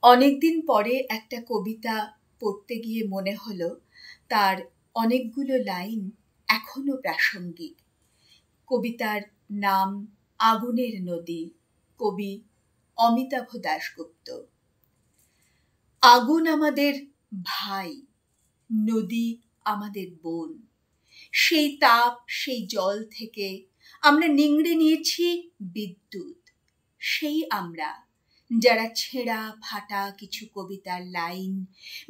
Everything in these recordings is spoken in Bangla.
অনেকদিন পরে একটা কবিতা পড়তে গিয়ে মনে হলো তার অনেকগুলো লাইন এখনো প্রাসঙ্গিক। কবিতার নাম আগুনের নদী, কবি অমিতাভ দাশগুপ্ত। আগুন আমাদের ভাই, নদী আমাদের বোন। সেই তাপ, সেই জল থেকে আমরা নিংড়ে নিয়েছি বিদ্যুৎ। সেই আমরা যারা ছেঁড়া ফাটা কিছু কবিতার লাইন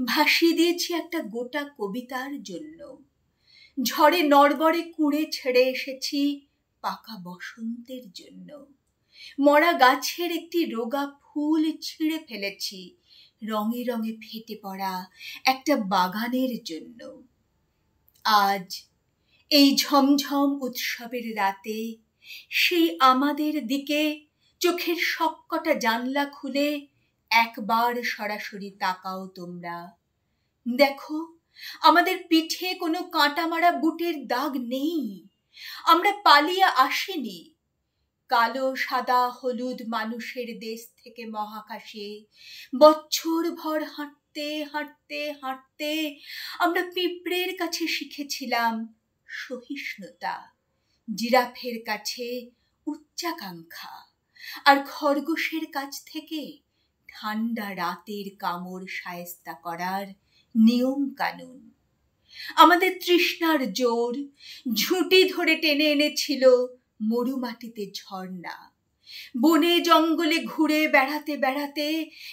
ভাসিয়ে দিয়েছি একটা গোটা কবিতার জন্য। ঝড়ে নড়বড়ে কুঁড়ে ছেড়ে এসেছি পাকা বসন্তের জন্য। মরা গাছের একটি রোগা ফুল ছিঁড়ে ফেলেছি রঙে রঙে ফেটে পড়া একটা বাগানের জন্য। আজ এই ঝমঝম উৎসবের রাতে সেই আমাদের দিকে চোখের সবকটা জানলা খুলে একবার সরাসরি তাকাও তোমরা। দেখো, আমাদের পিঠে কোনো কাঁটা মারা বুটের দাগ নেই। আমরা পালিয়ে আসিনি। কালো সাদা হলুদ মানুষের দেশ থেকে মহাকাশে বছর ভর হাঁটতে হাঁটতে হাঁটতে আমরা পিঁপড়ের কাছে শিখেছিলাম সহিষ্ণুতা, জিরাফের কাছে উচ্চাকাঙ্ক্ষা, আর খরগোশের কাছ থেকে ঠান্ডা রাতের কামড় শায়েস্তা করার নিয়ম কানুন। আমাদের তৃষ্ণার জোর ঝুঁটি ধরে টেনে এনেছিল মরুমাটিতে ঝর্ণা। বনে জঙ্গলে ঘুরে বেড়াতে বেড়াতে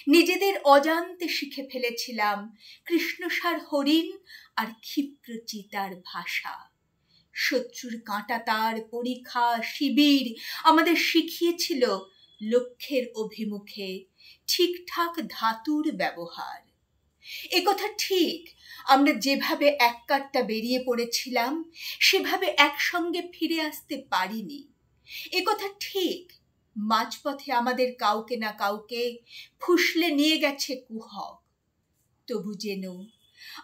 নিজেদের অজান্তে শিখে ফেলেছিলাম কৃষ্ণসার হরিণ আর ক্ষিপ্র চিতার ভাষা। শত্রুর কাঁটাতার পরীক্ষা শিবির আমাদের শিখিয়েছিল লক্ষ্যের অভিমুখে ঠিকঠাক ধাতুর ব্যবহার। একথা ঠিক, আমরা যেভাবে এক কাট্টা বেরিয়ে পড়েছিলাম সেভাবে একসঙ্গে ফিরে আসতে পারিনি। একথা ঠিক, মাঝপথে আমাদের কাউকে না কাউকে ফুসলে নিয়ে গেছে কুহক। তবু যেন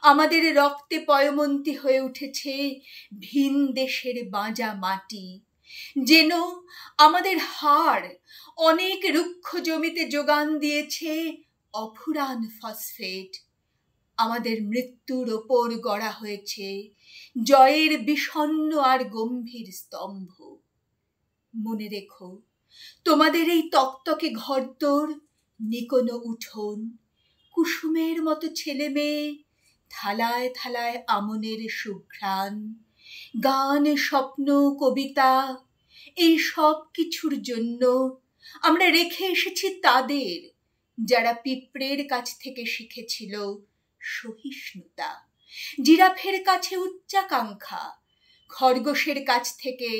আমাদের রক্তে পয়মন্তী হয়ে উঠেছে ভিন দেশের বাঁজা মাটি। যেন আমাদের হাড় অনেক রুক্ষ জমিতে যোগান দিয়েছে অফুরান ফসফেট। আমাদের মৃত্যুর ওপর গড়া হয়েছে জয়ের বিষণ্ণ আর গম্ভীর স্তম্ভ। মনে রেখো, তোমাদের এই তকতকে ঘরদোর, নিকোনো উঠোন, কুসুমের মতো ছেলে মেয়ে, থালায় থালায় আমনের সুঘ্রাণ, গান, স্বপ্ন, কবিতা, এই সব কিছুর জন্য আমরা রেখে এসেছি তাদের যারা পিঁপড়ের কাছ থেকে শিখেছিল সহিষ্ণুতা, জিরাফের কাছে উচ্চাকাঙ্ক্ষা, খরগোশের কাছ থেকে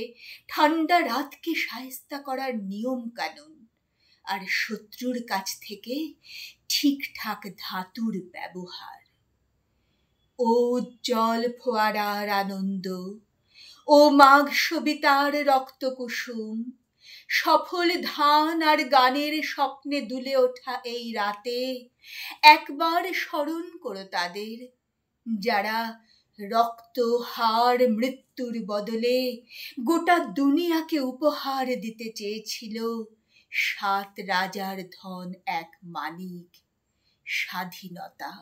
ঠান্ডা রাতকে শায়েস্তা করার নিয়ম কানুন, আর শত্রুর কাছ থেকে ঠিকঠাক ধাতুর ব্যবহার। ও উজ্জ্বল ফোয়ারার আনন্দ, ও মাঘ সবিতার রক্ত কুসুম, সফল ধান আর গানের স্বপ্নে দুলে ওঠা এই রাতে একবার স্মরণ করো তাদের যারা রক্ত, হাড়, মৃত্যুর বদলে গোটা দুনিয়াকে উপহার দিতে চেয়েছিল 7 রাজার ধন এক মানিক, স্বাধীনতা।